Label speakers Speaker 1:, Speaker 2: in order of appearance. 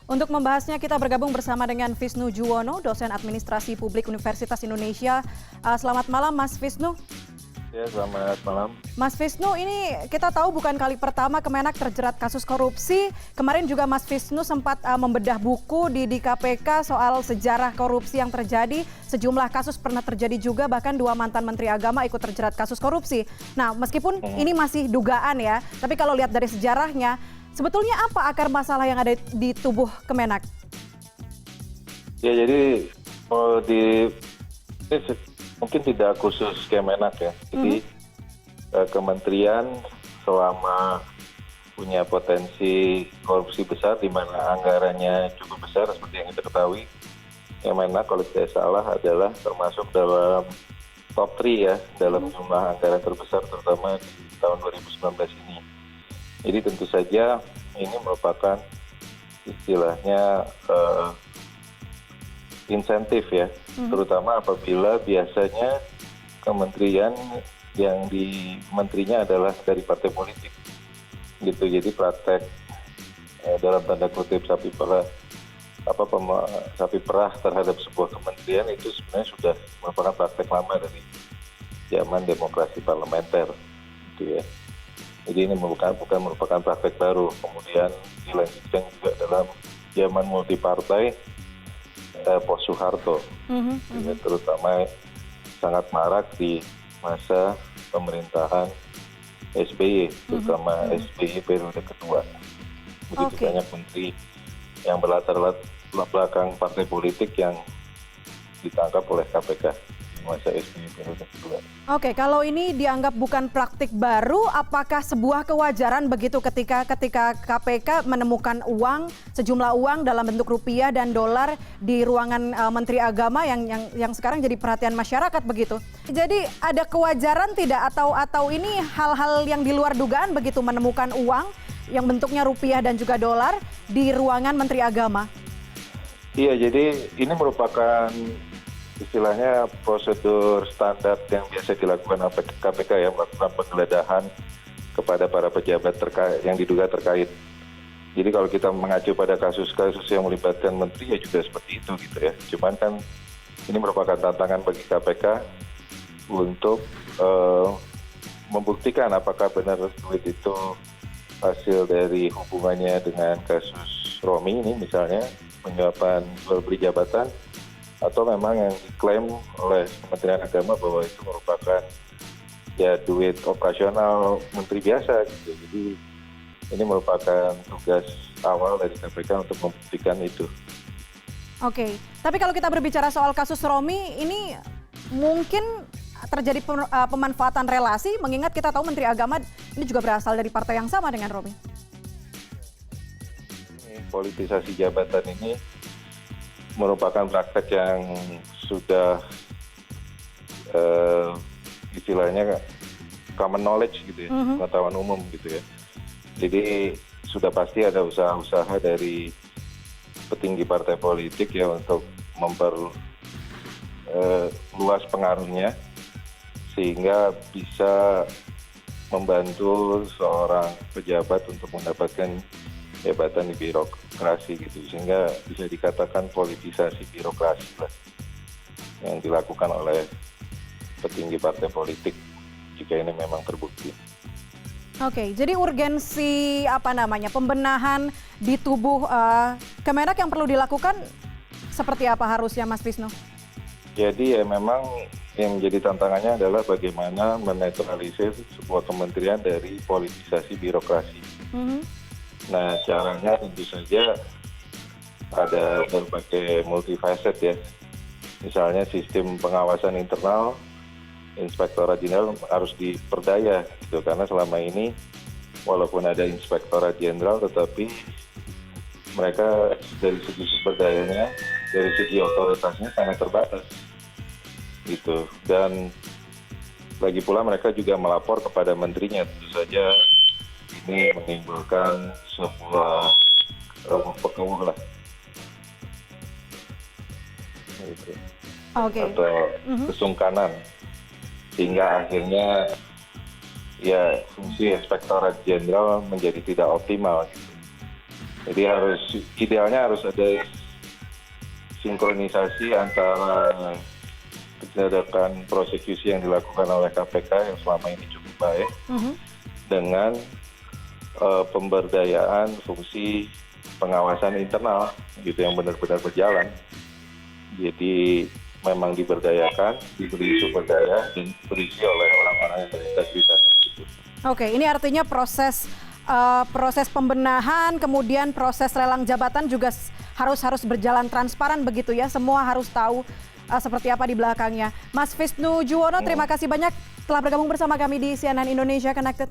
Speaker 1: Untuk membahasnya kita bergabung bersama dengan Visnu Juwono, dosen administrasi publik Universitas Indonesia. Selamat malam Mas Visnu.
Speaker 2: Ya, selamat malam.
Speaker 1: Mas Visnu, ini kita tahu bukan kali pertama Kemenak terjerat kasus korupsi. Kemarin juga Mas Visnu sempat membedah buku di KPK soal sejarah korupsi yang terjadi. Sejumlah kasus pernah terjadi juga, bahkan 2 mantan Menteri Agama ikut terjerat kasus korupsi. Nah, meskipun ini masih dugaan ya, tapi kalau lihat dari sejarahnya, sebetulnya apa akar masalah yang ada di tubuh Kemenak?
Speaker 2: Ya, jadi ini mungkin tidak khusus Kemenak ya. Jadi kementerian selama punya potensi korupsi besar di mana anggarannya cukup besar seperti yang kita ketahui, Kemenak kalau tidak salah adalah termasuk dalam top 3 ya dalam jumlah anggaran terbesar terutama di tahun 2019 ini. Jadi tentu saja ini merupakan istilahnya insentif ya, terutama apabila biasanya kementerian yang di menterinya adalah dari partai politik gitu. Jadi praktek dalam tanda kutip sapi perah terhadap sebuah kementerian itu sebenarnya sudah merupakan praktek lama dari zaman demokrasi parlementer gitu ya. Jadi ini bukan merupakan praktek baru. Kemudian dilanjutkan juga dalam zaman multipartai pos Soeharto, terutama sangat marak di masa pemerintahan SBY, terutama SBY periode kedua. Begitu banyak menteri yang berlatar belakang partai politik yang ditangkap oleh KPK di masa SBY periode kedua.
Speaker 1: Oke, kalau ini dianggap bukan praktik baru, apakah sebuah kewajaran begitu ketika KPK menemukan sejumlah uang dalam bentuk rupiah dan dolar di ruangan Menteri Agama yang sekarang jadi perhatian masyarakat begitu? Jadi ada kewajaran tidak atau ini hal-hal yang di luar dugaan begitu menemukan uang yang bentuknya rupiah dan juga dolar di ruangan Menteri Agama?
Speaker 2: Iya, jadi ini merupakan istilahnya prosedur standar yang biasa dilakukan oleh KPK ya, melakukan penggeledahan kepada para pejabat yang diduga terkait. Jadi kalau kita mengacu pada kasus-kasus yang melibatkan menteri ya juga seperti itu gitu ya. Cuman kan ini merupakan tantangan bagi KPK untuk membuktikan apakah benar duit itu hasil dari hubungannya dengan kasus Romi ini misalnya, penyuapan jual beli jabatan, atau memang yang diklaim oleh Kementerian Agama bahwa itu merupakan ya duit operasional menteri biasa gitu. Jadi ini merupakan tugas awal dari KPK untuk membuktikan itu.
Speaker 1: Oke, tapi kalau kita berbicara soal kasus Romi, ini mungkin terjadi pemanfaatan relasi, mengingat kita tahu Menteri Agama ini juga berasal dari partai yang sama dengan Romi.
Speaker 2: Politisasi jabatan ini merupakan praktek yang sudah istilahnya common knowledge gitu ya, pengetahuan umum gitu ya. Jadi sudah pasti ada usaha-usaha dari petinggi partai politik ya untuk memperluas pengaruhnya sehingga bisa membantu seorang pejabat untuk mendapatkan jabatan di birokrasi gitu, sehingga bisa dikatakan politisasi birokrasi lah yang dilakukan oleh petinggi partai politik jika ini memang terbukti.
Speaker 1: Oke, jadi urgensi pembenahan di tubuh Kemenak yang perlu dilakukan seperti apa harusnya, Mas Visnu?
Speaker 2: Jadi ya memang yang menjadi tantangannya adalah bagaimana menetralisir sebuah kementerian dari politisasi birokrasi. Nah, caranya tentu saja ada berbagai multifacet ya. Misalnya sistem pengawasan internal, Inspektorat Jenderal harus diperdaya gitu, karena selama ini walaupun ada Inspektorat Jenderal tetapi mereka dari segi sumber dayanya, dari segi otoritasnya sangat terbatas gitu. Dan lagi pula mereka juga melapor kepada menterinya, tentu saja ini menimbulkan sebuah pekewuh lah. Gitu. Atau kesungkanan. Sehingga akhirnya ya fungsi Inspektorat Jenderal menjadi tidak optimal gitu. Jadi idealnya harus ada sinkronisasi antara tindakan prosekusi yang dilakukan oleh KPK yang selama ini cukup baik dengan pemberdayaan fungsi pengawasan internal gitu yang benar-benar berjalan. Jadi memang diberdayakan, diberi sumber daya dan berisi oleh orang-orang yang berintegritas. Gitu.
Speaker 1: Oke, ini artinya proses pembenahan, kemudian proses lelang jabatan juga harus berjalan transparan begitu ya. Semua harus tahu seperti apa di belakangnya. Mas Visnu Juwono, terima kasih banyak telah bergabung bersama kami di CNN Indonesia Connected.